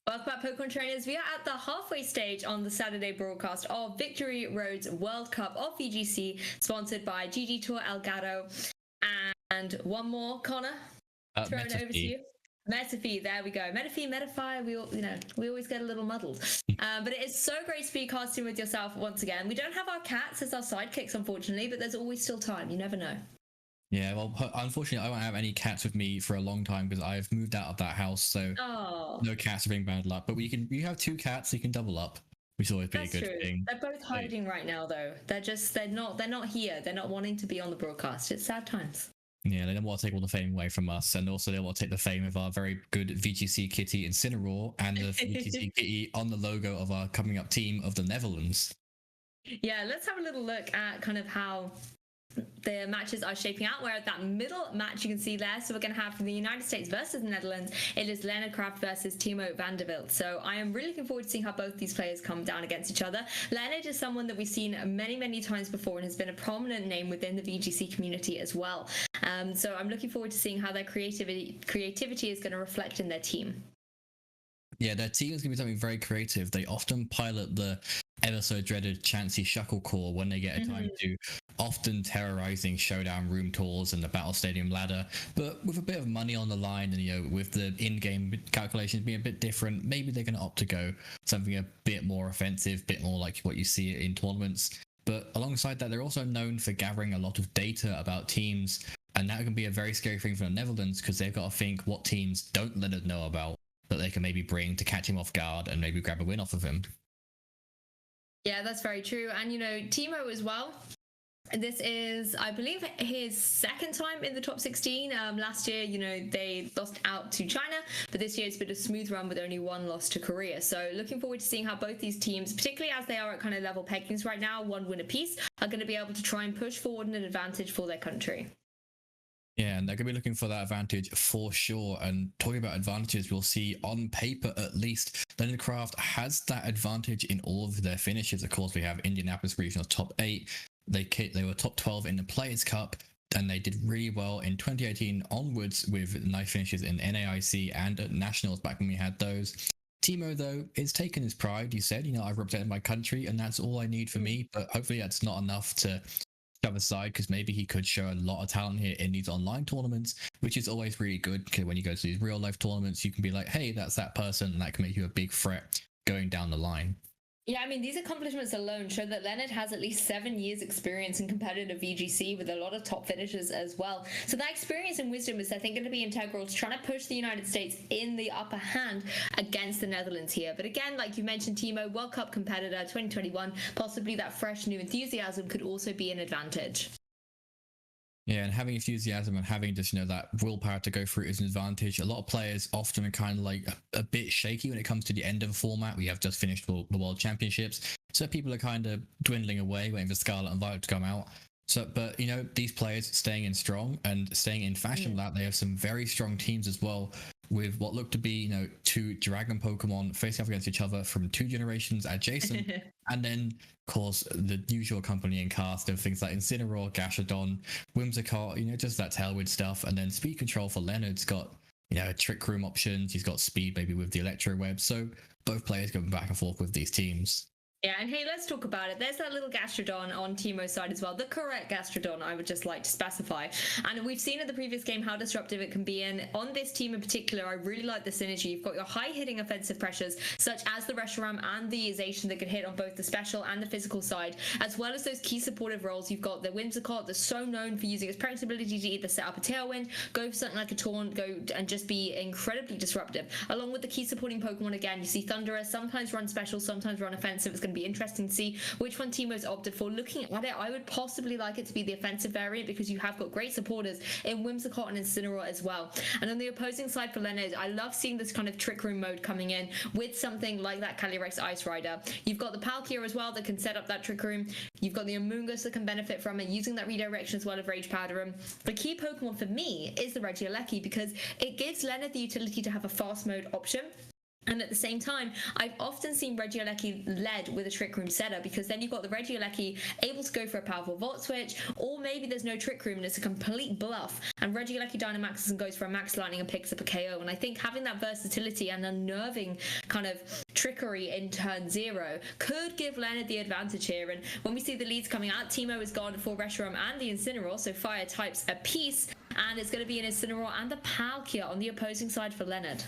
Welcome back, Pokemon trainers. We are at the halfway stage on the Saturday broadcast of Victory Road's World Cup of VGC, sponsored by GG Tour Elgato. And one more, Connor, thrown over to you. Metaphy, there we go. Metaphy, Metafy, we always get a little muddled. But it is so great to be casting with yourself once again. We don't have our cats as our sidekicks, unfortunately, but there's always still time. You never know. Yeah, well, unfortunately, I won't have any cats with me for a long time because I've moved out of that house, so no cats are being bundled up. But you have 2 cats, so you can double up, which is always be a good thing. They're both hiding right now, though. They're not here. They're not wanting to be on the broadcast. It's sad times. Yeah, they don't want to take all the fame away from us, and also they want to take the fame of our very good VGC kitty Incineroar and the VGC kitty on the logo of our coming up team of the Netherlands. Yeah, let's have a little look at kind of how the matches are shaping out. We're at that middle match you can see there. So we're going to have from the United States versus the Netherlands. It is Leonard versus Timo van der Wilt. So I am really looking forward to seeing how both these players come down against each other. Leonard is someone that we've seen many times before and has been a prominent name within the VGC community as well. So I'm looking forward to seeing how their creativity is going to reflect in their team. Yeah, their team is going to be something very creative. They often pilot the ever so dreaded Chansey Shucklecore when they get a time to, often terrorizing showdown room tours and the battle stadium ladder, but with a bit of money on the line and with the in-game calculations being a bit different, maybe they're going to opt to go something a bit more offensive, a bit more like what you see in tournaments. But alongside that, they're also known for gathering a lot of data about teams, and that can be a very scary thing for the Netherlands because they've got to think what teams don't Leonard know about that they can maybe bring to catch him off guard and maybe grab a win off of him. Yeah, that's very true. And, Timo as well. This is, I believe, his second time in the top 16. Last year, they lost out to China, but this year it's been a smooth run with only 1 loss to Korea. So looking forward to seeing how both these teams, particularly as they are at kind of level peggings right now, 1 win apiece, are going to be able to try and push forward an advantage for their country. Yeah, and they're going to be looking for that advantage for sure. And talking about advantages, we'll see on paper at least, Leonard has that advantage in all of their finishes. Of course, we have Indianapolis Regional top 8. They were top 12 in the Players' Cup, and they did really well in 2018 onwards with nice finishes in NAIC and at Nationals back when we had those. Timo, though, is taking his pride. He said, I've represented my country, and that's all I need for me. But hopefully that's not enough to shove aside, because maybe he could show a lot of talent here in these online tournaments, which is always really good, because when you go to these real life tournaments, you can be like, hey, that's that person, and that can make you a big threat going down the line. Yeah, I mean, these accomplishments alone show that Leonard has at least 7 years experience in competitive VGC with a lot of top finishers as well. So that experience and wisdom is, I think, going to be integral to trying to push the United States in the upper hand against the Netherlands here. But again, like you mentioned, Timo, World Cup competitor 2021, possibly that fresh new enthusiasm could also be an advantage. Yeah, and having enthusiasm and having just, that willpower to go through is an advantage. A lot of players often are kind of like a bit shaky when it comes to the end of a format. We have just finished the World Championships, so people are kind of dwindling away, waiting for Scarlet and Violet to come out. So, but, these players staying in strong and staying in fashion, that they have some very strong teams as well, with what look to be, 2 dragon Pokemon facing off against each other from 2 generations adjacent. And then, of course, the usual company and cast of things like Incineroar, Gastrodon, Whimsicott, just that Tailwind stuff. And then Speed Control for Leonard's got, Trick Room options. He's got Speed maybe with the Electro Web. So both players going back and forth with these teams. Yeah, and hey, let's talk about it. There's that little Gastrodon on Timo's side as well. The correct Gastrodon, I would just like to specify. And we've seen in the previous game how disruptive it can be. And on this team in particular, I really like the synergy. You've got your high-hitting offensive pressures, such as the Reshiram and the Zacian that can hit on both the special and the physical side, as well as those key supportive roles. You've got the Whimsicott that's so known for using its pregnant ability to either set up a Tailwind, go for something like a Taunt, go and just be incredibly disruptive. Along with the key supporting Pokemon, again, you see Thunderous, sometimes run special, sometimes run offensive. It's going to be interesting to see which one Timo's opted for. Looking at it, I would possibly like it to be the offensive variant because you have got great supporters in Whimsicott and Incineroar as well. And on the opposing side for Leonard, I love seeing this kind of Trick Room mode coming in with something like that Calyrex Ice Rider. You've got the Palkia as well that can set up that Trick Room. You've got the Amoonguss that can benefit from it, using that redirection as well of Rage Powder. The key Pokemon for me is the Regieleki because it gives Leonard the utility to have a fast mode option. And at the same time, I've often seen Regieleki led with a Trick Room setup, because then you've got the Regieleki able to go for a powerful Volt Switch, or maybe there's no Trick Room and it's a complete bluff, and Regieleki Dynamaxes and goes for a Max Lightning and picks up a KO. And I think having that versatility and unnerving kind of trickery in turn 0 could give Leonard the advantage here. And when we see the leads coming out, Timo has gone for Reshiram and the Incineroar, so fire types a piece, and it's going to be an Incineroar and the Palkia on the opposing side for Leonard.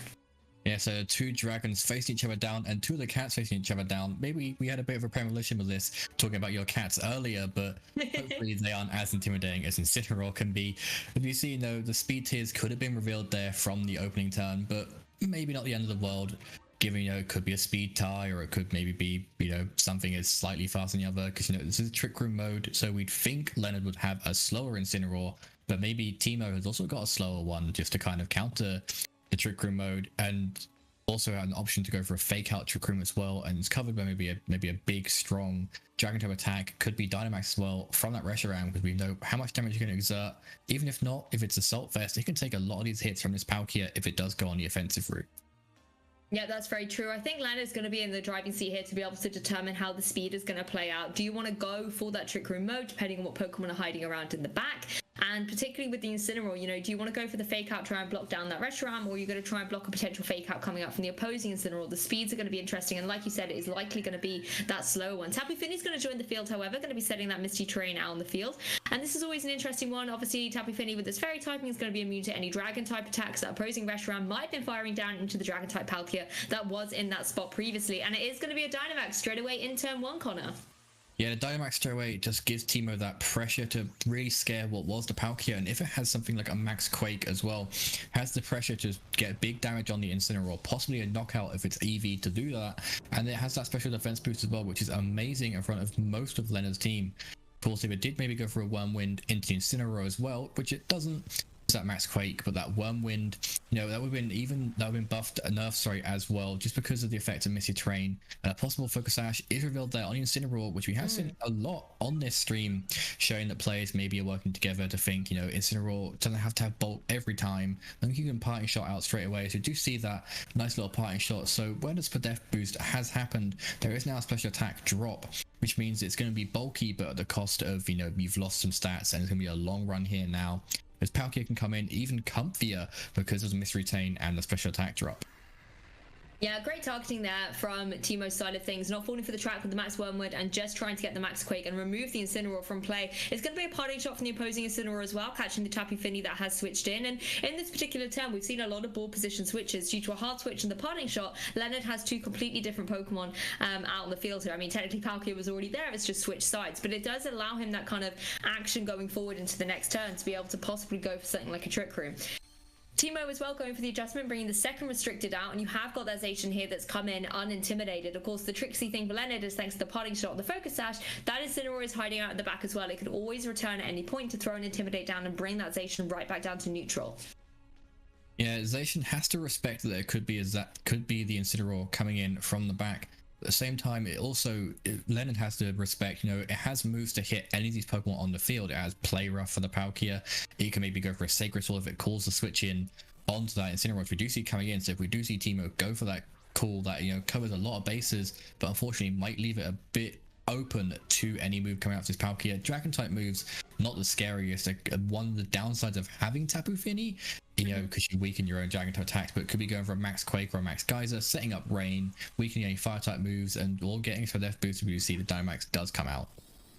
Yeah, so 2 dragons facing each other down and 2 of the cats facing each other down. Maybe we had a bit of a premonition with this, talking about your cats earlier, but hopefully they aren't as intimidating as Incineroar can be. As you see, the speed tiers could have been revealed there from the opening turn, but maybe not the end of the world, given, it could be a speed tie, or it could maybe be, something is slightly faster than the other, because, this is Trick Room mode, so we'd think Leonard would have a slower Incineroar, but maybe Timo has also got a slower one just to kind of counter the Trick Room mode, and also had an option to go for a fake out Trick Room as well, and it's covered by maybe a big strong Dragon type attack. Could be Dynamax as well from that Reshiram, because we know how much damage you can exert. Even if not, if it's Assault Vest, it can take a lot of these hits from this Palkia if it does go on the offensive route. Yeah, that's very true. I think Leonard's going to be in the driving seat here to be able to determine how the speed is going to play out. Do you want to go for that Trick Room mode, depending on what Pokemon are hiding around in the back? And particularly with the Incineroar, do you want to go for the fake out, try and block down that Reshiram, or are you going to try and block a potential fake out coming up from the opposing Incineroar? The speeds are going to be interesting, and like you said, it is likely going to be that slower one. Tapu Fini's going to join the field, however, going to be setting that Misty Terrain out on the field. And this is always an interesting one. Obviously, Tapu Fini with its fairy typing is going to be immune to any dragon type attacks. That opposing Reshiram might have been firing down into the dragon type Palkia that was in that spot previously, and it is going to be a Dynamax straight away in turn 1, Connor. Yeah, the Dynamax straight away just gives Timo that pressure to really scare what was the Palkia, and if it has something like a Max Quake as well, has the pressure to get big damage on the Incineroar, possibly a knockout if it's EV to do that, and it has that special defense boost as well, which is amazing in front of most of Leonard's team. Of course, if it did maybe go for a Wormwind into the Incineroar as well, which it doesn't, that Max Quake, but that Wormwind, that would have been buffed, nerfed, as well, just because of the effect of Misty Terrain. And a possible Focus Sash is revealed there on the Incineroar, which we have seen a lot on this stream, showing that players maybe are working together to think, Incineroar doesn't have to have Bolt every time, and you can Parting Shot out straight away. So you do see that nice little Parting Shot. So when the Spadef boost has happened, there is now a special attack drop, which means it's going to be bulky, but at the cost of, you've lost some stats, and it's going to be a long run here now, as Palkia can come in even comfier because of the Mystery Retain and the special attack drop. Yeah, great targeting there from Timo's side of things, not falling for the trap with the Max Wormwood and just trying to get the Max Quake and remove the Incineroar from play. It's going to be a parting shot from the opposing Incineroar as well, catching the Tapu Fini that has switched in. And in this particular turn, we've seen a lot of ball position switches due to a hard switch and the parting shot. Leonard has 2 completely different Pokemon out on the field here. I mean, technically Palkia was already there, it's just switched sides, but it does allow him that kind of action going forward into the next turn to be able to possibly go for something like a Trick Room. Timo as well going for the adjustment, bringing the second restricted out, and you have got that Zacian here that's come in unintimidated. Of course, the tricksy thing for Leonard is thanks to the parting shot of the Focus Sash, that Incineroar is hiding out at the back as well. It could always return at any point to throw and intimidate down and bring that Zacian right back down to neutral. Yeah, Zacian has to respect that it could be the Incineroar coming in from the back. At the same time, Leonard has to respect, it has moves to hit any of these Pokemon on the field. It has Play Rough for the Palkia. It can maybe go for a Sacred Sword if it calls the switch in onto that Incineroar. If we do see coming in, so if we do see Timo go for that call that, covers a lot of bases, but unfortunately might leave it a bit open to any move coming out of this Palkia. Dragon type moves, not the scariest. One of the downsides of having Tapu Fini, because you weaken your own Dragon type attacks, but it could be going for a Max Quake or a Max Geyser, setting up Rain, weakening any fire type moves, and all getting for death boost if you see the Dynamax does come out.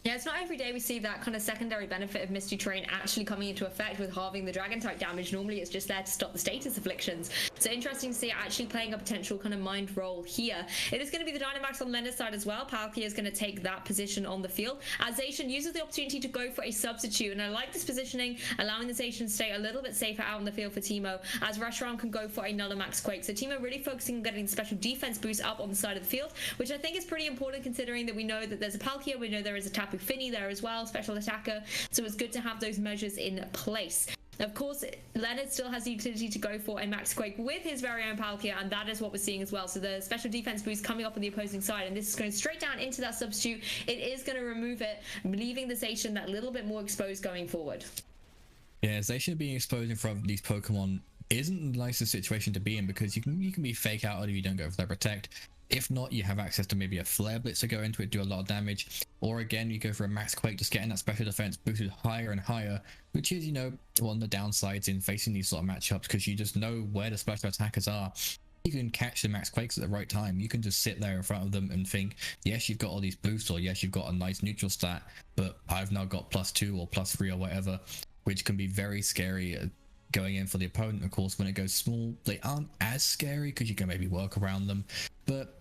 Yeah, it's not every day we see that kind of secondary benefit of Misty Terrain actually coming into effect with halving the Dragon type damage. Normally it's just there to stop the status afflictions. So interesting to see it actually playing a potential kind of mind role here. It is going to be the Dynamax on Leonard's side as well. Palkia is going to take that position on the field as Zacian uses the opportunity to go for a substitute. And I like this positioning, allowing the Zacian to stay a little bit safer out on the field for Timo, as Reshiram can go for another Max Quake. So Timo really focusing on getting special defense boost up on the side of the field, which I think is pretty important considering that we know that there's a Palkia, we know there is a Tapu Fini there as well, special attacker, so it's good to have those measures in place. Of course, Leonard still has the utility to go for a Max Quake with his very own Palkia, and that is what we're seeing as well. So the special defense boost coming up on the opposing side, and this is going straight down into that substitute. It is going to remove it, leaving the Zacian that little bit more exposed going forward. Yeah, Zacian being exposed in front of these Pokemon isn't the nicest situation to be in, because you can be fake out if you don't go for that protect. If not, you have access to maybe a flare blitz to go into it, do a lot of damage, or again you go for a max quake, just getting that special defense boosted higher and higher, which is, you know, one of the downsides in facing these sort of matchups, because you just know where the special attackers are. You can catch the max quakes at the right time. You can just sit there in front of them and think, yes, you've got all these boosts, or yes, you've got a nice neutral stat, but I've now got +2 or +3 or whatever, which can be very scary going in for the opponent. Of course, when it goes small, they aren't as scary because you can maybe work around them, but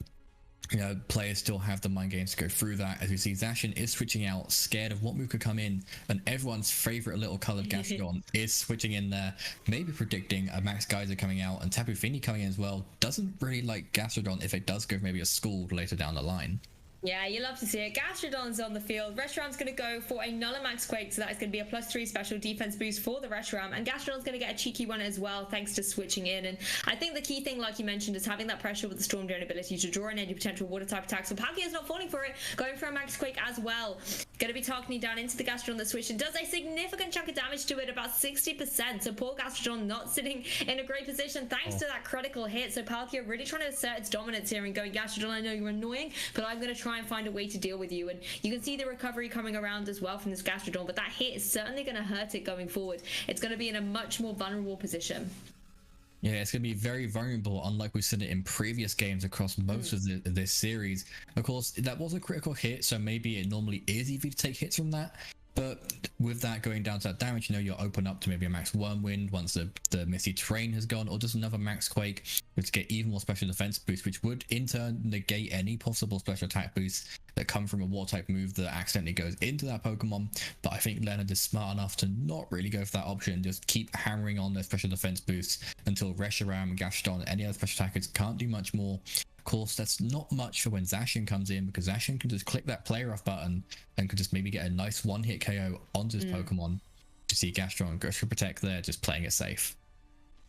you know, players still have the mind games to go through that. As we see, Zacian is switching out, scared of what move could come in, and everyone's favorite little colored Gastrodon is switching in there, maybe predicting a Max Geyser coming out, and Tapu Fini coming in as well. Doesn't really like Gastrodon if it does go for maybe a Scald later down the line. Yeah, you love to see it. Gastrodon's on the field. Reshiram's going to go for a Null and Max Quake, so that is going to be a +3 special defense boost for the Reshiram. And Gastrodon's going to get a cheeky one as well, thanks to switching in. And I think the key thing, like you mentioned, is having that pressure with the Storm Drone ability to draw in any potential water type attacks. So Palkia's not falling for it, going for a Max Quake as well. Going to be targeting down into the Gastrodon that switched and does a significant chunk of damage to it, about 60%. So poor Gastrodon not sitting in a great position thanks to that critical hit. So Palkia really trying to assert its dominance here and going, Gastrodon, I know you're annoying, but I'm going to try and find a way to deal with you. And you can see the recovery coming around as well from this Gastrodon, but that hit is certainly going to hurt it going forward. It's going to be in a much more vulnerable position. Yeah, it's going to be very vulnerable, unlike we've seen it in previous games across most of this series. Of course, that was a critical hit, so maybe it normally is easy to take hits from that. But with that going down to that damage, you know, you're open up to maybe a max Wormwind once the Misty Terrain has gone, or just another max Quake to get even more special defense boost, which would in turn negate any possible special attack boosts that come from a war type move that accidentally goes into that Pokemon. But I think Leonard is smart enough to not really go for that option, just keep hammering on their special defense boosts until Reshiram, Gastrodon, any other special attackers can't do much more. Of course, that's not much for when Zacian comes in, because Zacian can just click that player off button and could just maybe get a nice one-hit KO onto his Pokemon. You see Gastrodon goes for Protect there, just playing it safe.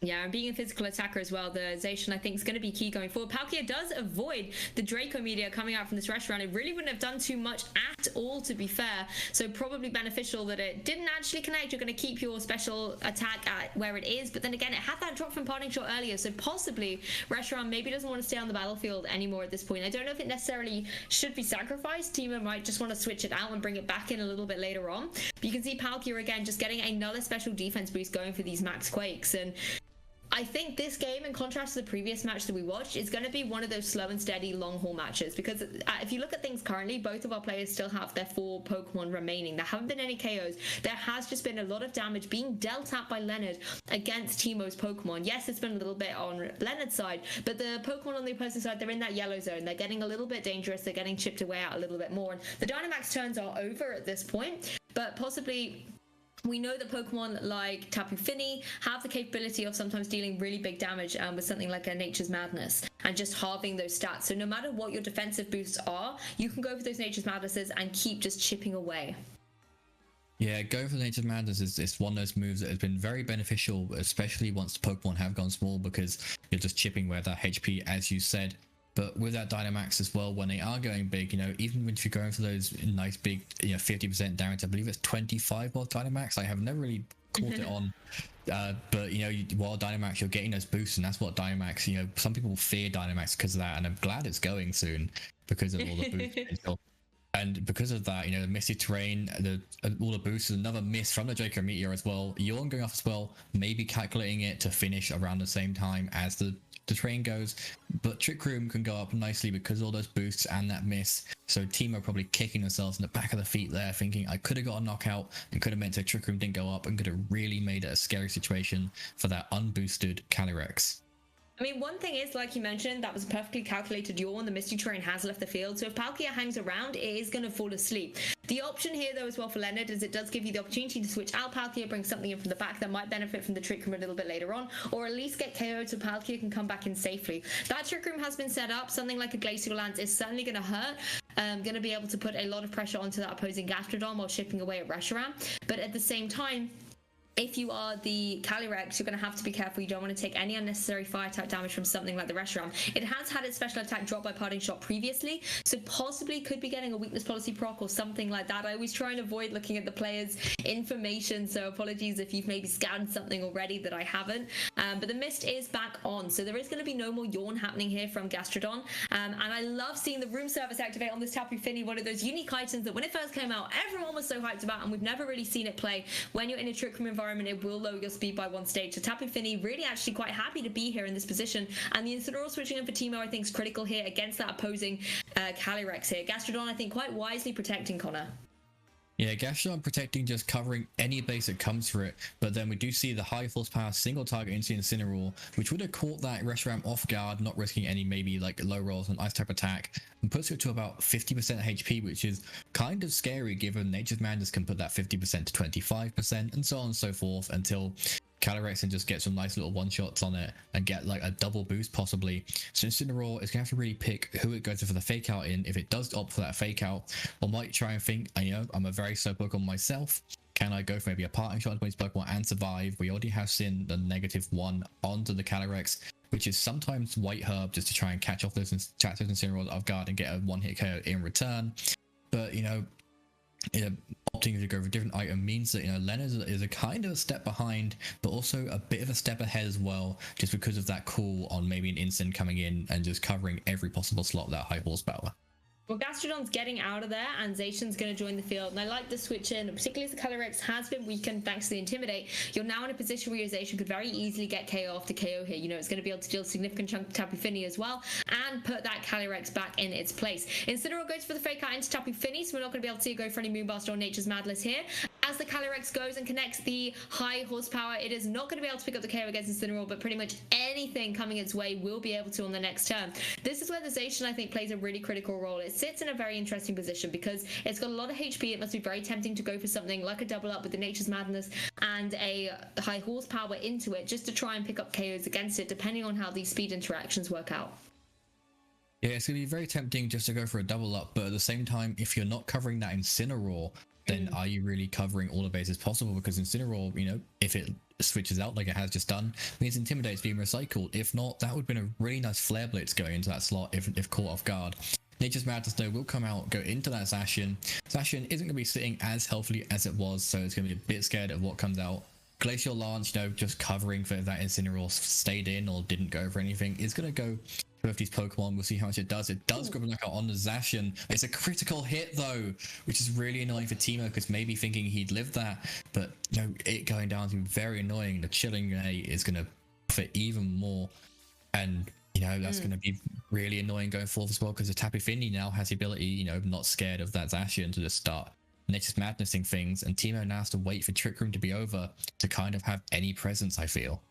Yeah, and being a physical attacker as well, the Zacian I think is going to be key going forward. Palkia does avoid the Draco Meteor coming out from this Reshiram. It really wouldn't have done too much at all, to be fair. So probably beneficial that it didn't actually connect. You're going to keep your special attack at where it is, but then again, it had that drop from Parting Shot earlier, so possibly Reshiram maybe doesn't want to stay on the battlefield anymore at this point. I don't know if it necessarily should be sacrificed. Timo might just want to switch it out and bring it back in a little bit later on. But you can see Palkia again just getting another special defense boost going for these max Quakes. And I think this game, in contrast to the previous match that we watched, is going to be one of those slow and steady long haul matches, because if you look at things currently, both of our players still have their 4 Pokemon remaining. There haven't been any KOs. There has just been a lot of damage being dealt at by Leonard against Timo's Pokemon. Yes, it's been a little bit on Leonard's side, but the Pokemon on the opposing side, they're in that yellow zone. They're getting a little bit dangerous. They're getting chipped away at a little bit more. And the Dynamax turns are over at this point, but possibly we know that Pokemon like Tapu Fini have the capability of sometimes dealing really big damage with something like a Nature's Madness and just halving those stats. So no matter what your defensive boosts are, you can go for those Nature's Madnesses and keep just chipping away. Yeah, going for the Nature's Madness is one of those moves that has been very beneficial, especially once the Pokemon have gone small, because you're just chipping away at that HP, as you said. But with that Dynamax as well, when they are going big, you know, even if you're going for those nice big, you know, 50% damage, I believe it's 25 while Dynamax. I have never really caught it on. But, you know, while Dynamax, you're getting those boosts, and that's what Dynamax, you know, some people fear Dynamax because of that, and I'm glad it's going soon because of all the boosts. And because of that, you know, the Misty Terrain, all the boosts, another miss from the Draco Meteor as well. Yawn going off as well, maybe calculating it to finish around the same time as the train goes. But Trick Room can go up nicely because of all those boosts and that miss. So Timo probably kicking themselves in the back of the feet there, thinking I could have got a knockout and could have meant that Trick Room didn't go up and could have really made it a scary situation for that unboosted Calyrex. I mean, one thing is, like you mentioned, that was a perfectly calculated yawn. The Misty Terrain has left the field, so if Palkia hangs around, it is going to fall asleep. The option here, though, as well for Leonard, is it does give you the opportunity to switch out Palkia, bring something in from the back that might benefit from the Trick Room a little bit later on, or at least get KO'd so Palkia can come back in safely. That Trick Room has been set up. Something like a Glacial Lance is certainly going to hurt. Going to be able to put a lot of pressure onto that opposing Gastrodon while chipping away at Reshiram. But at the same time, if you are the Calyrex, you're going to have to be careful. You don't want to take any unnecessary fire type damage from something like the Reshiram. It has had its special attack dropped by parting shot previously, so possibly could be getting a weakness policy proc or something like that. I always try and avoid looking at the player's information, so apologies if you've maybe scanned something already that I haven't. But the mist is back on, so there is going to be no more yawn happening here from Gastrodon. And I love seeing the room service activate on this Tapu Fini, one of those unique items that when it first came out, everyone was so hyped about, and we've never really seen it play. When you're in a Trick Room environment, it will lower your speed by 1 stage. So Tapu Fini really actually quite happy to be here in this position, and the Incineroar switching in for Timo I think is critical here against that opposing Calyrex here. Gastrodon I think quite wisely protecting Connor. Yeah, Gastrodon protecting, just covering any base that comes for it, but then we do see the high horsepower single target into Incineroar, which would have caught that Reshiram off guard, not risking any maybe like low rolls on ice type attack, and puts it to about 50% HP, which is kind of scary given Nature's Madness can put that 50% to 25% and so on and so forth until Calyrex and just get some nice little one-shots on it and get like a double boost possibly. So Incineroar is going to have to really pick who it goes for the fake out in. If it does opt for that fake out, or might try and think, you know, I'm a very slow Pokemon myself. Can I go for maybe a parting shot on his Pokemon and survive? We already have seen the -1 onto the Calyrex, which is sometimes White Herb just to try and catch off those Incineroars off guard and get a one-hit KO in return. But, you know, opting to go for a different item means that, you know, Leonard is a kind of a step behind, but also a bit of a step ahead as well, just because of that call on maybe an instant coming in and just covering every possible slot with that high horsepower. Well, Gastrodon's getting out of there, and Zacian's going to join the field. And I like the switch in, particularly as the Calyrex has been weakened thanks to the Intimidate. You're now in a position where your Zacian could very easily get KO after KO here. You know, it's going to be able to deal a significant chunk to Tapu Fini as well, and put that Calyrex back in its place. Incineroar goes for the fake out into Tapu Fini, so we're not going to be able to see it go for any Moonblast or Nature's Madness here. As the Calyrex goes and connects the high horsepower, it is not going to be able to pick up the KO against Incineroar, but pretty much anything coming its way will be able to on the next turn. This is where the Zacian, I think, plays a really critical role. It sits in a very interesting position because it's got a lot of HP. It must be very tempting to go for something like a double up with the Nature's Madness and a high horsepower into it, just to try and pick up KOs against it, depending on how these speed interactions work out. Yeah, it's going to be very tempting just to go for a double up, but at the same time, if you're not covering that Incineroar, then are you really covering all the bases possible? Because Incineroar, you know, if it switches out like it has just done, means Intimidate's being recycled. If not, that would have been a really nice Flare Blitz going into that slot if caught off guard. Nature's Madness though will come out, go into that Zacian. Zacian isn't going to be sitting as healthily as it was, so it's going to be a bit scared of what comes out. Glacial Lance, you know, just covering for if that Incineroar stayed in or didn't go for anything, is going to go for these Pokemon. We'll see how much it does. It does go knockout on the Zacian. It's a critical hit though, which is really annoying for Timo, because maybe thinking he'd live that, but you know, it going down to very annoying. The Chilling Ray is going to fit even more, and you know, that's going to be really annoying going forward as well, because the Tapu Fini now has the ability, you know, not scared of that Zacian to just start Nature's Madnessing things, and Timo now has to wait for Trick Room to be over to kind of have any presence, I feel.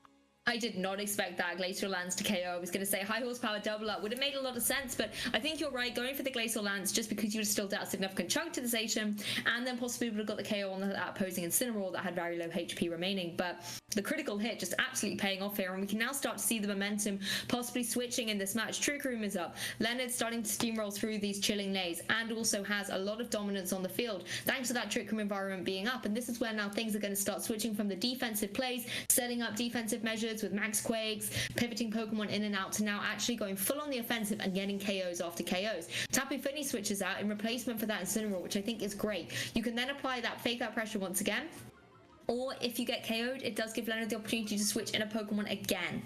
I did not expect that Glacial Lance to KO. I was going to say high horsepower double up would have made a lot of sense, but I think you're right, going for the Glacial Lance just because you would have still dealt a significant chunk to the Zacian, and then possibly would have got the KO on that opposing Incineroar that had very low HP remaining. But the critical hit just absolutely paying off here, and we can now start to see the momentum possibly switching in this match. Trick Room is up. Leonard's starting to steamroll through these Chilling Lays, and also has a lot of dominance on the field thanks to that Trick Room environment being up. And this is where now things are going to start switching from the defensive plays, setting up defensive measures with Max Quakes, pivoting Pokemon in and out, to now actually going full on the offensive and getting KOs after KOs. Tapu Fini switches out in replacement for that Incineroar, which I think is great. You can then apply that fake out pressure once again, or if you get KO'd, it does give Leonard the opportunity to switch in a Pokemon again.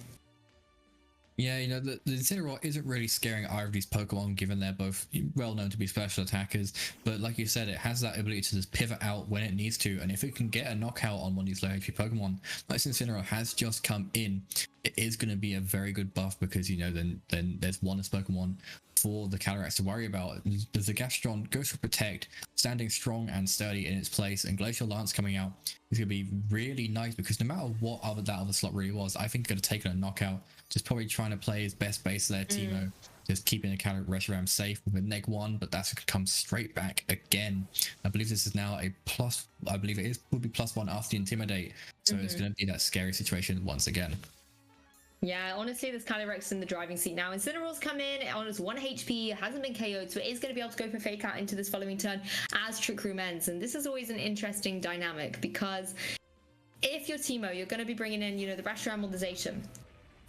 Yeah, you know, the Incineroar isn't really scaring either of these Pokemon, given they're both well known to be special attackers. But like you said, it has that ability to just pivot out when it needs to. And if it can get a knockout on one of these low HP Pokemon, like Incineroar has just come in, it is going to be a very good buff, because, you know, then there's one as Pokemon for the Calyrex to worry about. The Gastrodon goes for Protect, standing strong and sturdy in its place, and Glacial Lance coming out is going to be really nice, because no matter what that other slot really was, I think could have taken a knockout. Just probably trying to play his best base there, Timo. Just keeping the Reshiram safe with a -1, but that's going to come straight back again. I believe this is now a plus, I believe it is, would be +1 after the Intimidate. So it's going to be that scary situation once again. Yeah, honestly, this Calyrex in the driving seat now. Incineroar's come in on his 1 HP, hasn't been KO'd, so it is going to be able to go for fake out into this following turn as Trick Room ends. And this is always an interesting dynamic, because if you're Timo, you're going to be bringing in, the Reshiram or the Zacian.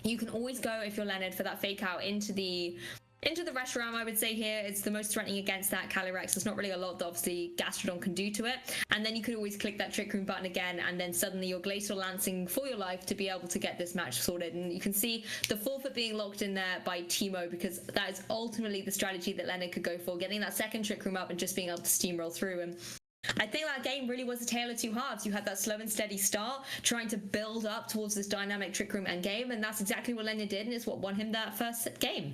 You can always go, if you're Leonard, for that fake out into the Reshiram. I would say here it's the most threatening against that Calyrex. There's not really a lot that obviously Gastrodon can do to it, and then you could always click that Trick Room button again, and then suddenly you're Glacial Lancing for your life to be able to get this match sorted. And you can see the forfeit being locked in there by Timo, because that is ultimately the strategy that Leonard could go for, getting that second Trick Room up and just being able to steamroll through. And I think that game really was a tale of two halves. You had that slow and steady start, trying to build up towards this dynamic Trick Room endgame, and that's exactly what Leonard did, and it's what won him that first game.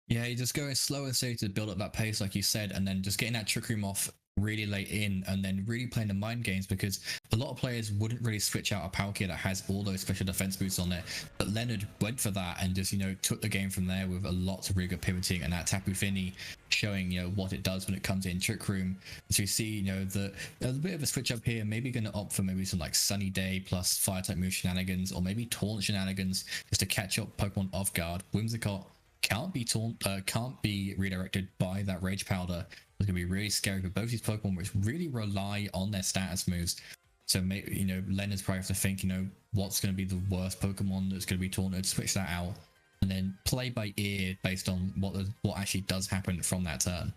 Yeah, you just go slow and steady to build up that pace, like you said, and then just getting that Trick Room off really late in, and then really playing the mind games, because a lot of players wouldn't really switch out a Palkia that has all those special defense boosts on it. But Leonard went for that and just, took the game from there with a lot of really good pivoting, and that Tapu Fini showing, what it does when it comes in Trick Room. So you see, there's a bit of a switch up here, maybe going to opt for maybe some like Sunny Day plus Fire type move shenanigans, or maybe Taunt shenanigans just to catch up Pokemon off guard. Whimsicott can't be redirected by that Rage Powder. It's gonna be really scary for both these Pokemon, which really rely on their status moves. So maybe, Leonard's probably have to think, what's going to be the worst Pokemon that's going to be taunted, switch that out, and then play by ear based on what actually does happen from that turn.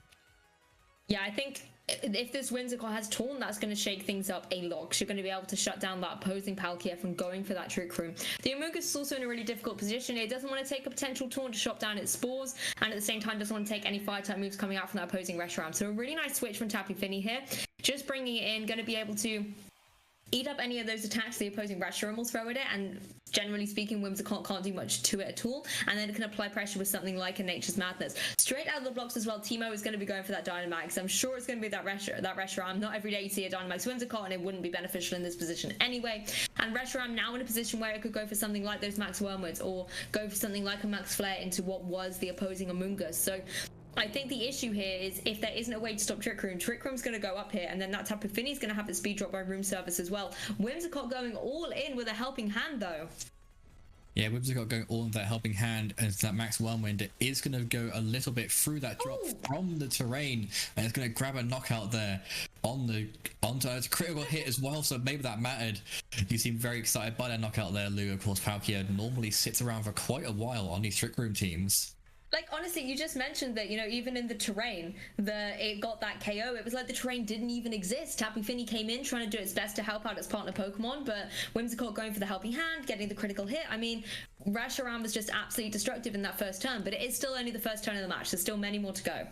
Yeah, I think if this Whimsicott has Taunt, that's going to shake things up a lot, because you're going to be able to shut down that opposing Palkia from going for that Trick Room. The Amoonguss is also in a really difficult position. It doesn't want to take a potential Taunt to shut down its Spores, and at the same time doesn't want to take any Fire-type moves coming out from that opposing Reshiram. So a really nice switch from Tapu Fini here. Just bringing it in, going to be able to eat up any of those attacks the opposing Reshiram will throw at it, and generally speaking, Whimsicott can't do much to it at all, and then it can apply pressure with something like a Nature's Madness. Straight out of the blocks as well, Timo is going to be going for that Dynamax. I'm sure it's going to be that Reshiram. Not every day you see a Dynamax Whimsicott, and it wouldn't be beneficial in this position anyway. And Reshiram now in a position where it could go for something like those Max Wormwoods, or go for something like a Max Flare into what was the opposing Amoonguss. So I think the issue here is if there isn't a way to stop Trick Room's going to go up here, and then that Tapu Fini is going to have its speed drop by Room Service as well. Whimsicott going all in with a helping hand though. Yeah, Whimsicott going all in that helping hand, as that Max Wormwind is going to go a little bit through that drop from the terrain, and it's going to grab a knockout there onto a critical hit as well, so maybe that mattered. You seem very excited by that knockout there, Lou. Of course, Palkia normally sits around for quite a while on these Trick Room teams. Like, honestly, you just mentioned that, even in the terrain, it got that KO. It was like the terrain didn't even exist. Tapu Fini came in trying to do its best to help out its partner Pokemon, but Whimsicott going for the helping hand, getting the critical hit. I mean, Reshiram was just absolutely destructive in that first turn, but it is still only the first turn of the match. There's still many more to go.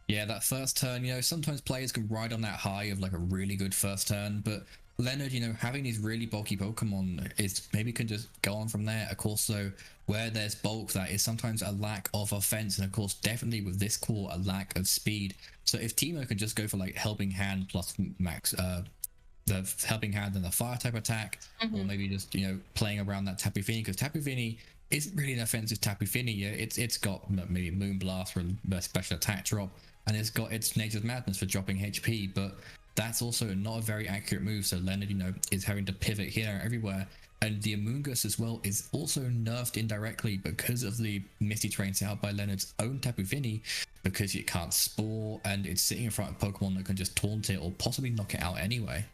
Yeah, that first turn, sometimes players can ride on that high of like a really good first turn, but Leonard, having these really bulky Pokemon is maybe can just go on from there. Of course, though, where there's bulk, that is sometimes a lack of offense, and of course, definitely with this core, a lack of speed. So if Timo could just go for like helping hand plus max, the helping hand and the Fire type attack, or maybe just playing around that Tapu Fini, because Tapu Fini isn't really an offensive Tapu Fini. Yeah, it's got maybe Moonblast for a special attack drop, and it's got its Nature's Madness for dropping HP, but that's also not a very accurate move. So Leonard, is having to pivot here and everywhere. And the Amoonguss as well is also nerfed indirectly because of the Misty Terrain set out by Leonard's own Tapu Fini, because it can't Spore, and it's sitting in front of Pokemon that can just taunt it or possibly knock it out anyway.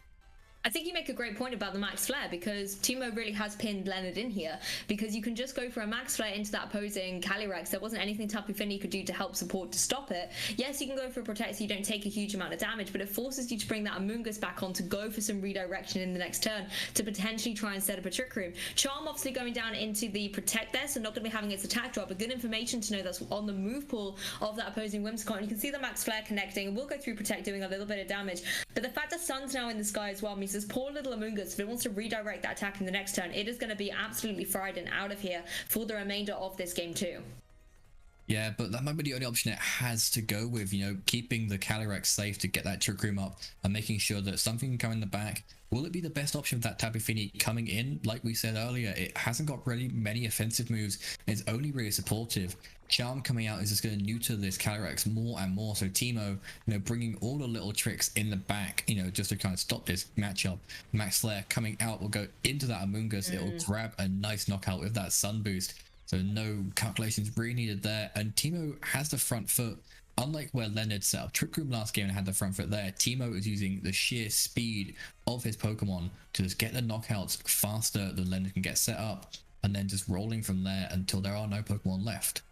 I think you make a great point about the Max Flare, because Timo really has pinned Leonard in here, because you can just go for a Max Flare into that opposing Calyrex. There wasn't anything Tapu Fini could do to help support to stop it. Yes, you can go for a Protect so you don't take a huge amount of damage, but it forces you to bring that Amoonguss back on to go for some redirection in the next turn to potentially try and set up a Trick Room. Charm obviously going down into the Protect there, so not going to be having its attack drop, but good information to know that's on the move pool of that opposing Whimsicott. And you can see the Max Flare connecting, and we'll go through Protect doing a little bit of damage. But the fact that Sun's now in the sky as well means this poor little Amoonguss, if it wants to redirect that attack in the next turn, it is going to be absolutely fried and out of here for the remainder of this game too. Yeah, but that might be the only option it has to go with, keeping the Calyrex safe to get that Trick Room up and making sure that something can come in the back. Will it be the best option for that Tapu Fini coming in? Like we said earlier, it hasn't got really many offensive moves. It's only really supportive. Charm coming out is just going to neuter this Calyrex more and more. So Timo, bringing all the little tricks in the back, just to kind of stop this matchup. Max Flare coming out will go into that Amoonguss. It'll grab a nice knockout with that Sun Boost. So no calculations really needed there. And Timo has the front foot unlike where Leonard set up Trick Room last game and had the front foot there, Timo is using the sheer speed of his Pokemon to just get the knockouts faster than Leonard can get set up, and then just rolling from there until there are no Pokemon left.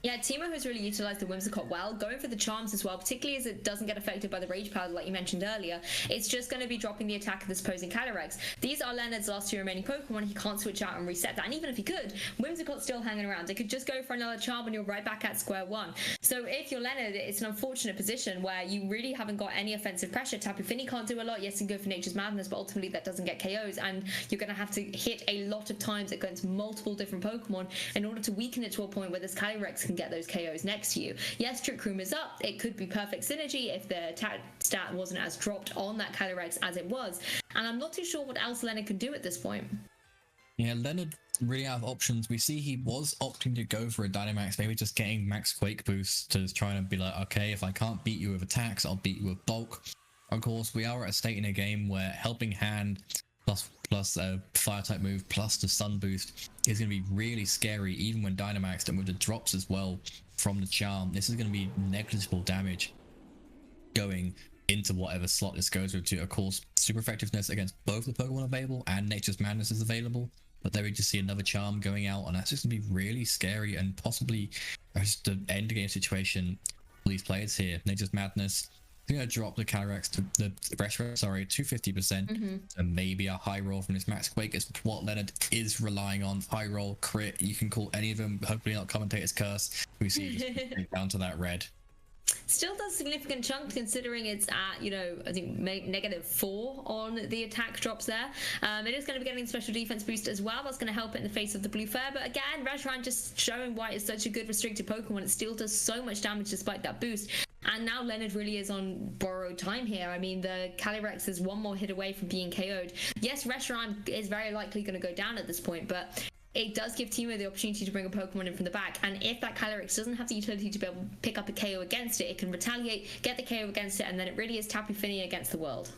Yeah, Timo has really utilised the Whimsicott well, going for the charms as well, particularly as it doesn't get affected by the Rage Powder like you mentioned earlier. It's just going to be dropping the attack of this opposing Calyrex. These are Leonard's last 2 remaining Pokemon. He can't switch out and reset that, and even if he could, Whimsicott's still hanging around. It could just go for another charm and you're right back at square one. So if you're Leonard, it's an unfortunate position where you really haven't got any offensive pressure. Tapu Fini can't do a lot. Yes, you can go for Nature's Madness, but ultimately that doesn't get KOs, and you're going to have to hit a lot of times against multiple different Pokemon in order to weaken it to a point where this Calyrex can get those KOs next to you. Yes, Trick Room is up. It could be perfect synergy if the attack stat wasn't as dropped on that Calyrex as it was. And I'm not too sure what else Leonard can do at this point. Yeah, Leonard really out of options. We see he was opting to go for a Dynamax, maybe just getting max Quake boost to try and be like, okay, if I can't beat you with attacks, I'll beat you with bulk. Of course, we are at a state in a game where Helping Hand plus a fire type move plus the Sun boost is going to be really scary, even when Dynamaxed, and with the drops as well from the charm. This is going to be negligible damage going into whatever slot this goes with. To, of course, super effectiveness against both the Pokemon available and Nature's Madness is available, but there we just see another charm going out, and that's just going to be really scary and possibly just the end game situation for these players here. Nature's Madness, I'm going to drop the Calyrex to the Reshiram, sorry, to 50%, and maybe a high roll from this Max Quake is what Leonard is relying on. High roll, crit, you can call any of them, hopefully not Commentator's Curse. We see just down to that red. Still does significant chunk considering it's at, you know, I think -4 on the attack drops there. It is going to be getting special defense boost as well. That's going to help it in the face of the blue flare. But again, Reshiram just showing why it's such a good restricted Pokemon. It still does so much damage despite that boost. And now Leonard really is on borrowed time here. I mean, the Calyrex is one more hit away from being KO'd. Yes, Reshiram is very likely going to go down at this point, but it does give Timo the opportunity to bring a Pokemon in from the back, and if that Calyrex doesn't have the utility to be able to pick up a KO against it, it can retaliate, get the KO against it, and then it really is Tapu Fini against the world.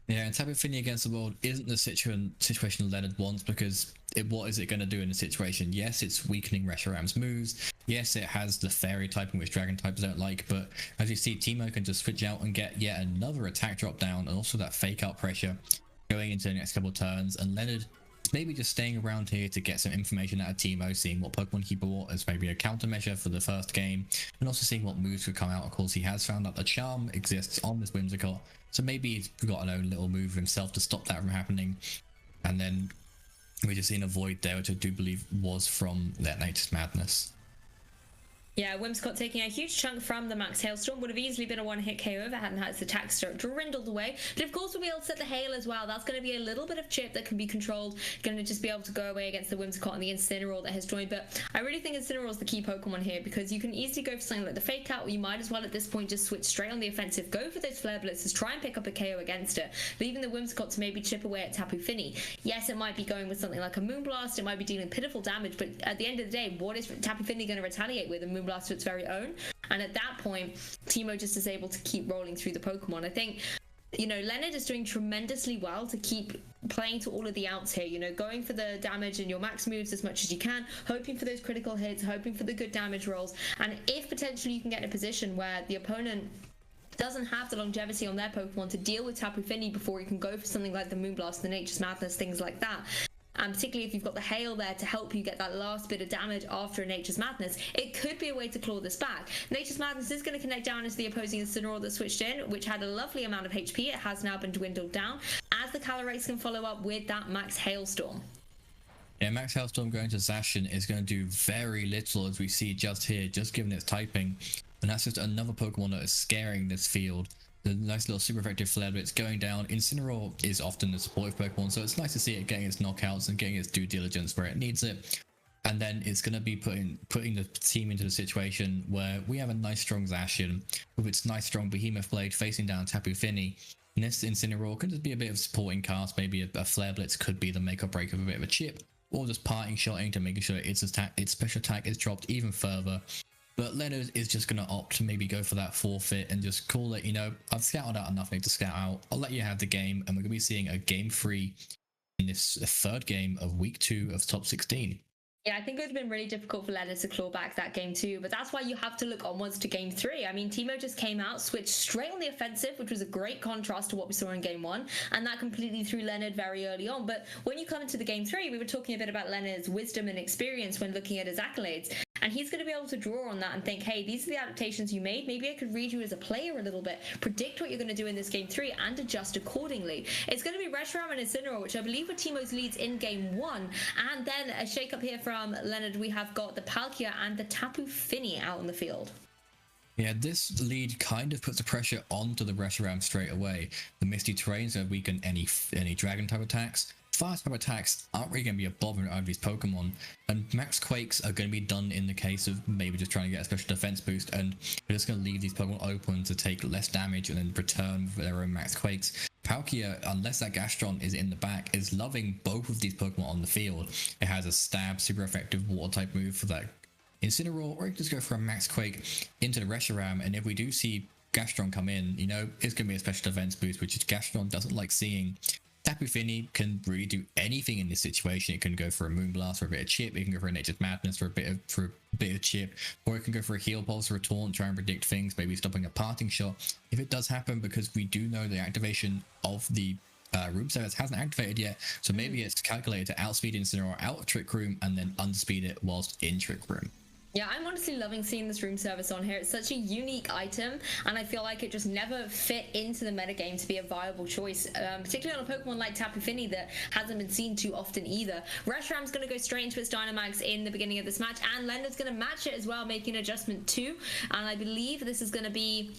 Yeah, and Tapu Fini against the world isn't the situation Leonard wants, because what is it going to do in the situation? Yes, it's weakening Reshiram's moves. Yes, it has the fairy typing, which dragon types don't like, but as you see, Timo can just switch out and get yet another attack drop down, and also that fake out pressure going into the next couple of turns, and Leonard maybe just staying around here to get some information out of Timo, seeing what Pokemon he bought as maybe a countermeasure for the first game, and also seeing what moves could come out. Of course, he has found out the charm exists on this Whimsicott, so maybe he's got an own little move himself to stop that from happening. And then we just seen a void there, which I do believe was from that Nature's Madness. Yeah, Whimsicott taking a huge chunk from the Max Hailstorm. Would have easily been a one-hit KO if it hadn't had its attack start dwindled away. But of course we'll be able to set the Hail as well. That's going to be a little bit of chip that can be controlled. Going to just be able to go away against the Whimsicott and the Incineroar that has joined. But I really think Incineroar is the key Pokemon here, because you can easily go for something like the Fake Out, or you might as well at this point just switch straight on the offensive. Go for those Flare Blitzes, try and pick up a KO against it, leaving the Whimsicott to maybe chip away at Tapu Fini. Yes, it might be going with something like a Moonblast. It might be dealing pitiful damage, but at the end of the day, what is Tapu Fini going to retaliate with? A Moonblast to its very own? And at that point, Timo just is able to keep rolling through the Pokemon. I think, you know, Leonard is doing tremendously well to keep playing to all of the outs here, you know, going for the damage and your max moves as much as you can, hoping for those critical hits, hoping for the good damage rolls. And if potentially you can get in a position where the opponent doesn't have the longevity on their Pokemon to deal with Tapu Fini before you can go for something like the Moonblast, the Nature's Madness, things like that, and particularly if you've got the Hail there to help you get that last bit of damage after a Nature's Madness, it could be a way to claw this back. Nature's Madness is going to connect down into the opposing Incineroar that switched in, which had a lovely amount of HP. It has now been dwindled down, as the Calyrex can follow up with that Max Hailstorm. Yeah, Max Hailstorm going to Zacian is going to do very little, as we see just here, just given its typing. And that's just another Pokemon that is scaring this field. The nice little super effective Flare Blitz going down. Incineroar is often the supportive Pokemon, so it's nice to see it getting its knockouts and getting its due diligence where it needs it. And then it's going to be putting the team into the situation where we have a nice strong Zacian with its nice strong Behemoth Blade facing down Tapu Fini. And this Incineroar can just be a bit of supporting cast. Maybe a Flare Blitz could be the make or break of a bit of a chip, or just parting shotting to making sure its special attack is dropped even further. But Leonard is just going to opt to maybe go for that forfeit and just call it, you know, I've scouted out enough, I need to scout out. I'll let you have the game, and we're going to be seeing a game 3 in this third game of week 2 of top 16. Yeah, I think it would have been really difficult for Leonard to claw back that game too, but that's why you have to look onwards to game 3. I mean, Timo just came out, switched straight on the offensive, which was a great contrast to what we saw in game 1, and that completely threw Leonard very early on. But when you come into the game 3, we were talking a bit about Leonard's wisdom and experience when looking at his accolades, and he's going to be able to draw on that and think, hey, these are the adaptations you made. Maybe I could read you as a player a little bit, predict what you're going to do in this game 3, and adjust accordingly. It's going to be Reshiram and Incineroar, which I believe were Timo's leads in game 1, and then a shake-up here from Leonard. We have got the Palkia and the Tapu Fini out on the field. Yeah, this lead kind of puts the pressure onto the Reshiram straight away. The Misty Terrains are weaken any Dragon type attacks. Fire type attacks aren't really going to be a bother out of these Pokemon, and Max Quakes are going to be done in the case of maybe just trying to get a special defense boost, and we're just going to leave these Pokemon open to take less damage and then return with their own Max Quakes. Palkia, unless that Gastron is in the back, is loving both of these Pokemon on the field. It has a stab, super effective water type move for that Incineroar, or you can just go for a Max Quake into the Reshiram, and if we do see Gastron come in, you know, it's going to be a special defense boost, which Gastron doesn't like seeing. Tapu Fini can really do anything in this situation. It can go for a Moonblast for a bit of chip, it can go for a Nature's Madness for a bit of chip, or it can go for a Heal Pulse or a Taunt, try and predict things, maybe stopping a parting shot. If it does happen, because we do know the activation of the room service hasn't activated yet, so maybe it's calculated to outspeed Incineroar out of Trick Room and then unspeed it whilst in Trick Room. Yeah, I'm honestly loving seeing this room service on here. It's such a unique item, and I feel like it just never fit into the metagame to be a viable choice, particularly on a Pokemon like Tapu Fini that hasn't been seen too often either. Reshiram's going to go straight into its Dynamax in the beginning of this match, and Leonard's going to match it as well, making an adjustment too, and I believe this is going to be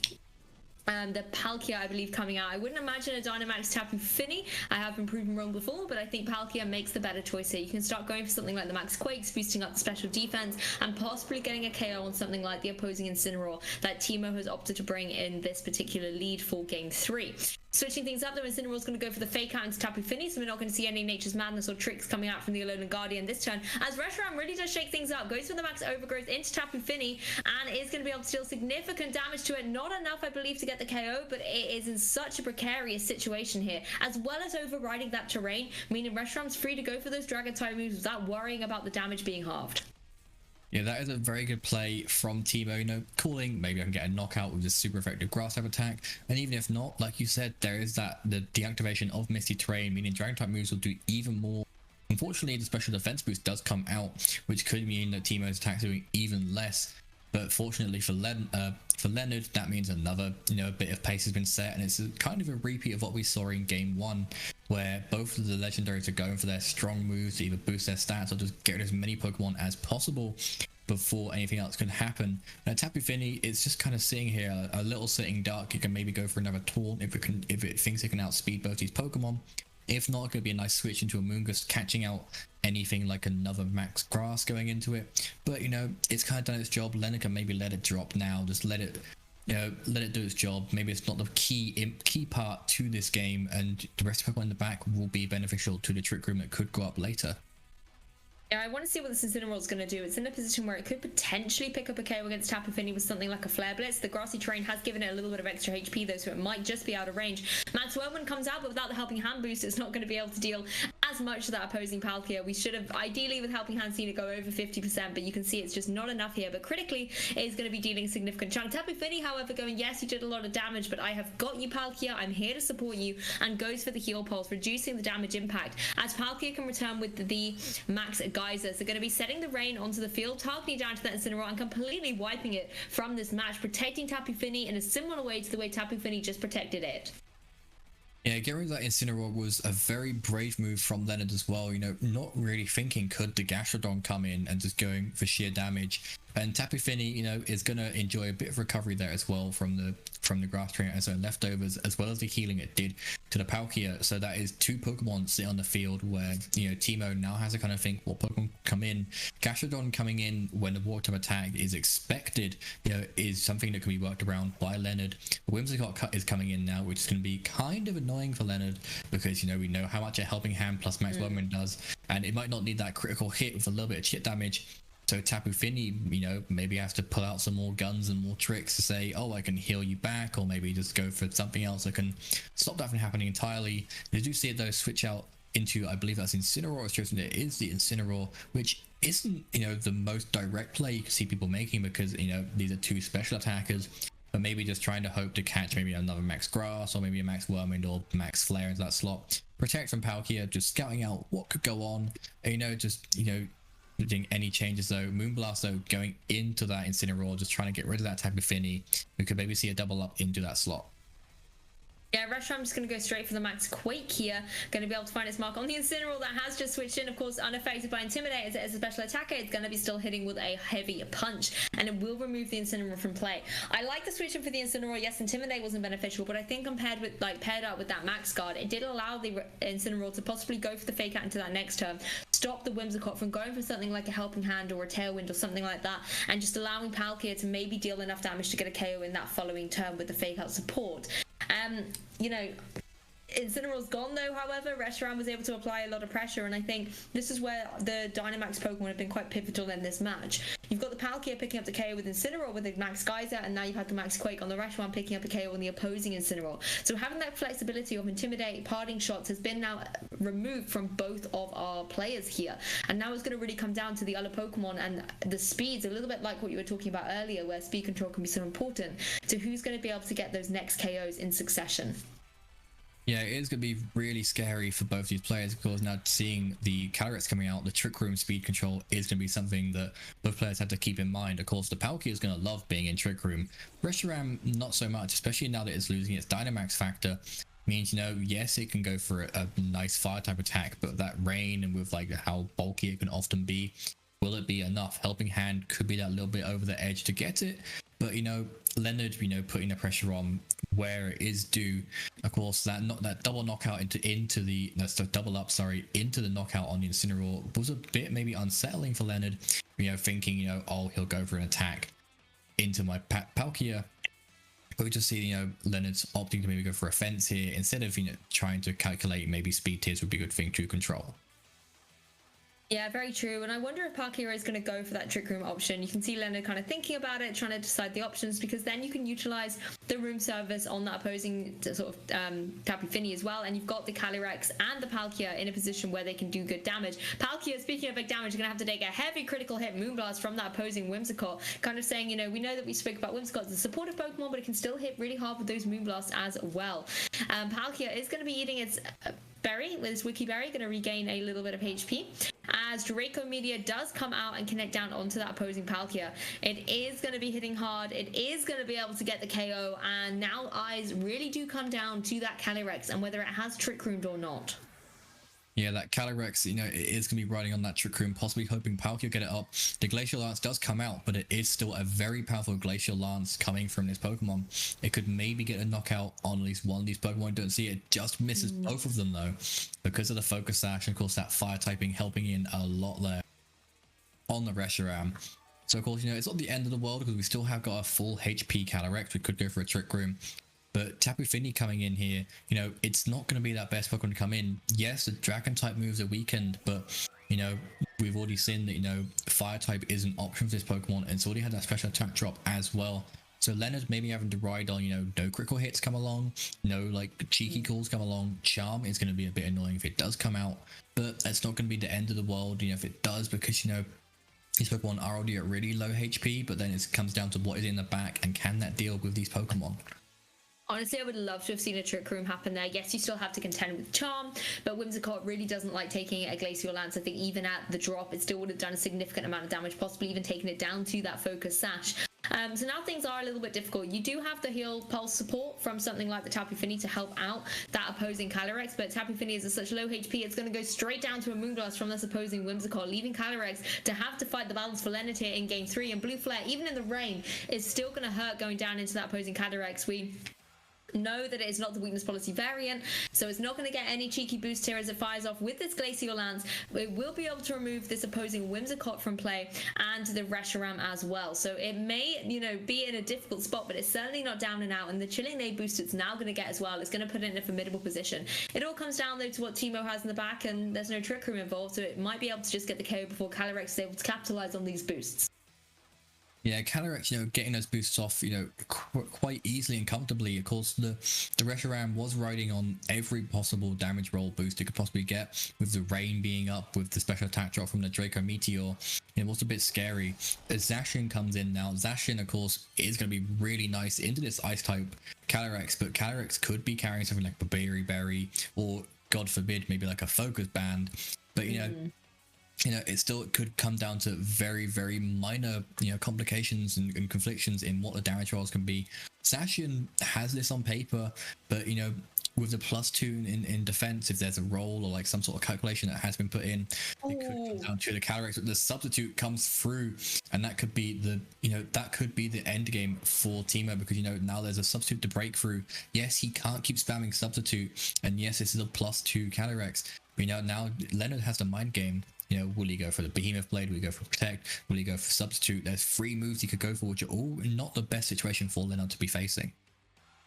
the Palkia, I believe, coming out. I wouldn't imagine a Dynamax Tapu Fini. I have been proven wrong before, but I think Palkia makes the better choice here. You can start going for something like the Max Quakes, boosting up the special defense, and possibly getting a KO on something like the opposing Incineroar that Timo has opted to bring in this particular lead for game 3. Switching things up though, Incineroar's going to go for the fake out into Tapu Fini, so we're not going to see any Nature's Madness or tricks coming out from the Alolan Guardian this turn, as Reshiram really does shake things up, goes for the Max Overgrowth into Tapu Fini, and is going to be able to deal significant damage to it. Not enough, I believe, to get the KO, but it is in such a precarious situation here, as well as overriding that terrain, meaning Reshiram's free to go for those Dragon type moves without worrying about the damage being halved. Yeah, that is a very good play from Timo, you know, calling, maybe I can get a knockout with this super effective grass type attack, and even if not, like you said, there is that, the deactivation of Misty Terrain, meaning Dragon type moves will do even more. Unfortunately, the special defense boost does come out, which could mean that Timo's attacks are doing even less, but fortunately for Leonard, that means another, you know, bit of pace has been set, and it's kind of a repeat of what we saw in game 1, where both of the legendaries are going for their strong moves to either boost their stats or just get rid of as many Pokemon as possible before anything else can happen. Now Tapu Fini is just kind of sitting here, a little sitting duck. It can maybe go for another taunt if it thinks it can outspeed both these Pokemon. If not, it could be a nice switch into a Moongus, catching out anything like another Max Grass going into it. But you know, it's kind of done its job. Leonard can maybe let it drop now, just let it, you know, let it do its job. Maybe it's not the key part to this game, and the rest of Pokemon in the back will be beneficial to the Trick Room that could go up later. Yeah, I want to see what this Incineroar is going to do. It's in a position where it could potentially pick up a KO against Tapu Fini with something like a Flare Blitz. The grassy terrain has given it a little bit of extra HP though, so it might just be out of range. Maxwellman comes out, but without the Helping Hand boost, it's not going to be able to deal as much to that opposing Palkia. We should have, ideally with Helping Hand, seen it go over 50%, but you can see it's just not enough here. But critically, it is going to be dealing significant chunk. Tapu Fini, however, going, yes, you did a lot of damage, but I have got you, Palkia. I'm here to support you, and goes for the Heal Pulse, reducing the damage impact, as Palkia can return with the Max Geysers. They're going to be setting the rain onto the field, targeting down to that Incineroar and completely wiping it from this match, protecting Tapu Fini in a similar way to the way Tapu Fini just protected it. Yeah, getting rid of that Incineroar was a very brave move from Leonard as well, you know, not really thinking could the Gastrodon come in and just going for sheer damage. And Tapu Fini, you know, is going to enjoy a bit of recovery there as well from the grass trainer as their leftovers, as well as the healing it did to the Palkia. So that is 2 Pokemon sitting on the field where, you know, Timo now has to kind of think what Pokemon come in. Gastrodon coming in when the water type attack is expected, you know, is something that can be worked around by Leonard. Whimsicott is coming in now, which is going to be kind of annoying for Leonard because, you know, we know how much a Helping Hand plus Max Wellman does, and it might not need that critical hit with a little bit of chip damage. So Tapu Fini, you know, maybe has to pull out some more guns and more tricks to say, oh, I can heal you back, or maybe just go for something else that can stop that from happening entirely. You do see it though switch out into, I believe that's Incineroar. It's chosen it is the Incineroar, which isn't, the most direct play you can see people making, because, these are two special attackers, but maybe just trying to hope to catch maybe another Max Grass or maybe a Max Wormwind or Max Flare into that slot. Protect from Palkia, just scouting out what could go on, doing any changes though. Moonblast though, going into that Incineroar, just trying to get rid of that Tapu Fini. We could maybe see a double up into that slot. Yeah, Reshiram just going to go straight for the Max Quake here. Going to be able to find its mark on the Incineroar that has just switched in. Of course, unaffected by Intimidate as a special attacker. It's going to be still hitting with a heavy punch, and it will remove the Incineroar from play. I like the switch in for the Incineroar. Yes, Intimidate wasn't beneficial, but I think paired up with that Max Guard, it did allow the Incineroar to possibly go for the Fake Out into that next turn, stop the Whimsicott from going for something like a Helping Hand or a Tailwind or something like that, and just allowing Palkia to maybe deal enough damage to get a KO in that following turn with the Fake Out support. Incineroar's gone though, however, Reshiram was able to apply a lot of pressure, and I think this is where the Dynamax Pokemon have been quite pivotal in this match. You've got the Palkia picking up the KO with Incineroar with the Max Geyser, and now you've had the Max Quake on the Reshiram picking up a KO on the opposing Incineroar. So having that flexibility of Intimidate, parting shots has been now removed from both of our players here, and now it's going to really come down to the other Pokemon and the speeds, a little bit like what you were talking about earlier, where speed control can be so important, to who's going to be able to get those next KOs in succession. Yeah, it is going to be really scary for both these players, because now seeing the Calyrex coming out, the Trick Room speed control is going to be something that both players have to keep in mind. Of course, the Palkia is going to love being in Trick Room. Reshiram, not so much, especially now that it's losing its Dynamax factor. Means, yes, it can go for a nice fire type attack, but that rain and with how bulky it can often be, will it be enough? Helping Hand could be that little bit over the edge to get it, but Leonard, putting the pressure on where it is due. Of course, that double knockout into the knockout on the Incineroar was a bit maybe unsettling for Leonard. Thinking he'll go for an attack into my Palkia. But we just see Leonard's opting to maybe go for a fence here instead of trying to calculate maybe speed tiers would be a good thing to control. Yeah, very true. And I wonder if Palkia is going to go for that Trick Room option. You can see Leonard kind of thinking about it, trying to decide the options, because then you can utilize the room service on that opposing sort of Tapu Fini as well. And you've got the Calyrex and the Palkia in a position where they can do good damage. Palkia, speaking of big damage, is going to have to take a heavy critical hit Moonblast from that opposing Whimsicott, kind of saying, we know that we spoke about Whimsicott as a supportive Pokemon, but it can still hit really hard with those Moonblasts as well. Palkia is going to be eating its berry with his Wiki Berry, going to regain a little bit of HP. As Draco Meteor does come out and connect down onto that opposing Palkia, it is going to be hitting hard, it is going to be able to get the KO, and now eyes really do come down to that Calyrex and whether it has Trick Roomed or not. Yeah, that Calyrex, it is going to be riding on that Trick Room, possibly hoping Palkia get it up. The Glacial Lance does come out, but it is still a very powerful Glacial Lance coming from this Pokemon. It could maybe get a knockout on at least one of these Pokemon. Don't see it, just misses both of them though, because of the Focus Sash, and of course that Fire typing helping in a lot there on the Reshiram. So of course, it's not the end of the world, because we still have got a full HP Calyrex. We could go for a Trick Room. But Tapu Fini coming in here, it's not going to be that best Pokemon to come in. Yes, the Dragon type moves are weakened, but, we've already seen that, Fire type is an option for this Pokemon, and it's already had that special attack drop as well. So Leonard maybe having to ride on, no critical hits come along, no cheeky calls come along. Charm is going to be a bit annoying if it does come out, but it's not going to be the end of the world, if it does, because, these Pokemon are already at really low HP, but then it comes down to what is in the back, and can that deal with these Pokemon? Honestly, I would love to have seen a Trick Room happen there. Yes, you still have to contend with Charm, but Whimsicott really doesn't like taking a Glacial Lance. I think even at the drop, it still would have done a significant amount of damage, possibly even taking it down to that Focus Sash. So now things are a little bit difficult. You do have the Heal Pulse support from something like the Tapu Fini to help out that opposing Calyrex, but Tapu Fini is at such low HP, it's going to go straight down to a Moonblast from this opposing Whimsicott, leaving Calyrex to have to fight the balance for Leonard here in Game 3, and Blue Flare, even in the rain, is still going to hurt going down into that opposing Calyrex. We know that it is not the weakness policy variant, so it's not going to get any cheeky boost here as it fires off with this Glacial Lance. It will be able to remove this opposing Whimsicott from play and the Reshiram as well, so it may be in a difficult spot, but it's certainly not down and out, and the Chilling Nade boost it's now going to get as well is going to put it in a formidable position. It all comes down though to what Timo has in the back, and there's no Trick Room involved, so it might be able to just get the KO before Calyrex is able to capitalize on these boosts. Yeah, Calyrex, getting those boosts off, quite easily and comfortably. Of course, the Reshiram was riding on every possible damage roll boost it could possibly get, with the rain being up, with the special attack drop from the Draco Meteor. It was a bit scary. As Zacian comes in now, Zacian, of course, is going to be really nice into this ice type Calyrex, but Calyrex could be carrying something like Berry Berry, or God forbid, maybe like a Focus Band. But it could come down to very, very minor, complications and conflictions in what the damage rolls can be. Zacian has this on paper, but with the +2 in defense, if there's a roll or like some sort of calculation that has been put in, it could come down to the Calyrex. The substitute comes through, and that could be the end game for Timo, because now there's a substitute to break through. Yes, he can't keep spamming substitute, and yes, this is a +2 Calyrex. But now Leonard has the mind game. Will he go for the Behemoth Blade? Will he go for Protect? Will he go for Substitute? There's 3 moves he could go for, which are all not the best situation for Leonard to be facing.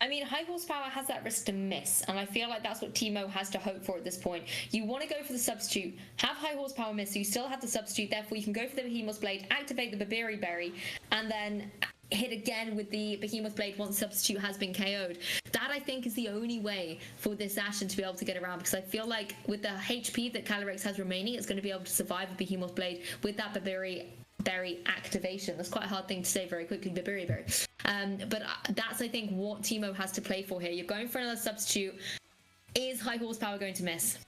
I mean, high horsepower has that risk to miss, and I feel like that's what Timo has to hope for at this point. You want to go for the substitute, have high horsepower miss, so you still have the substitute, therefore you can go for the Behemoth Blade, activate the Berry Berry, and then hit again with the Behemoth Blade once substitute has been KO'd. That, I think, is the only way for this Zacian to be able to get around, because I feel like with the HP that Calyrex has remaining, it's going to be able to survive a Behemoth Blade with that Berry activation. That's quite a hard thing to say very quickly, Berry. But that's, I think, what Timo has to play for here. You're going for another substitute. Is high horsepower going to miss?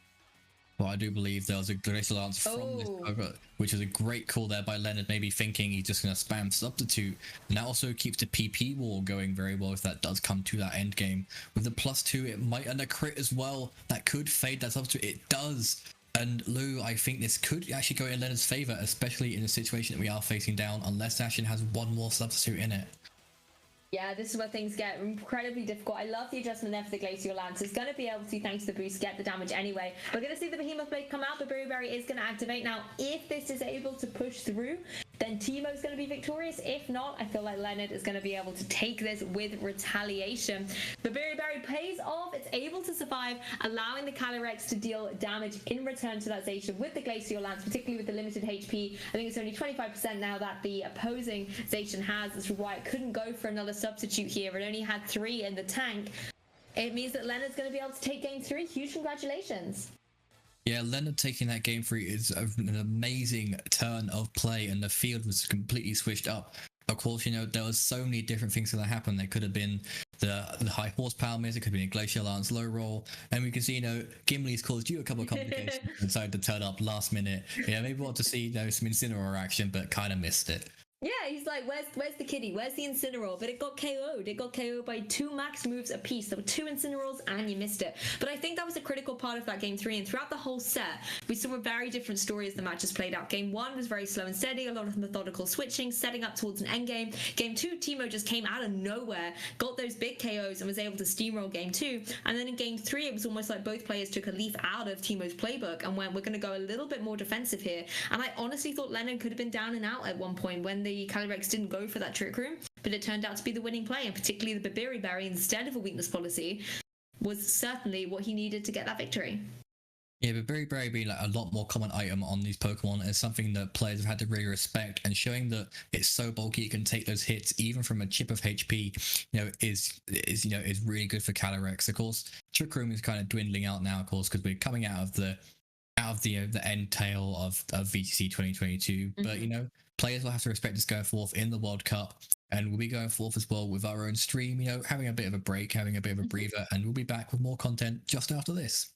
Well, I do believe there was a Glacial Lance from this poker, which is a great call there by Leonard, maybe thinking he's just going to spam substitute. And that also keeps the PP wall going very well if that does come to that end game. With the +2, it might end a crit as well. That could fade that substitute. It does. And Lou, I think this could actually go in Leonard's favor, especially in the situation that we are facing down, unless Zacian has one more substitute in it. Yeah, this is where things get incredibly difficult. I love the adjustment there for the Glacial Lance. It's going to be able to, thanks to the boost, get the damage anyway. We're going to see the Behemoth Blade come out. The Berry Berry is going to activate. Now, if this is able to push through, then Timo's going to be victorious. If not, I feel like Leonard is going to be able to take this with retaliation. The Berry Berry pays off. It's able to survive, allowing the Calyrex to deal damage in return to that Zacian with the Glacial Lance, particularly with the limited HP. I think it's only 25% now that the opposing Zacian has. That's why it couldn't go for another substitute here. It only had 3 in the tank. It means that Leonard's going to be able to take game 3. Huge congratulations. Yeah, Leonard taking that game 3 is an amazing turn of play, and the field was completely switched up. Of course, there was so many different things that happened. There could have been the high horsepower miss, it could have been a Glacial Lance low roll, and we can see, Gimli's caused you a couple of complications and decided to turn up last minute. Maybe want to see some Incineroar action, but kind of missed it. Yeah, he's like, where's the kitty? Where's the Incineroar? But it got KO'd. It got KO'd by 2 max moves apiece. There were 2 Incineroars and you missed it. But I think that was a critical part of that game 3. And throughout the whole set, we saw a very different story as the matches played out. Game 1 was very slow and steady, a lot of methodical switching, setting up towards an end game. Game 2, Timo just came out of nowhere, got those big KOs and was able to steamroll game 2. And then in game 3, it was almost like both players took a leaf out of Timo's playbook and went, we're going to go a little bit more defensive here. And I honestly thought Leonard could have been down and out at one point when the Calyrex didn't go for that trick room, but it turned out to be the winning play, and particularly the Berry Berry instead of a weakness policy was certainly what he needed to get that victory. Yeah, but Berry Berry being a lot more common item on these Pokemon is something that players have had to really respect, and showing that it's so bulky it can take those hits even from a chip of HP, is really good for Calyrex. Of course, Trick Room is kind of dwindling out now, of course, because we're coming out of the end tail of VGC 2022. Mm-hmm. But players will have to respect us going forth in the World Cup, and we'll be going forth as well with our own stream, having a bit of a break, having a bit of a breather, and we'll be back with more content just after this.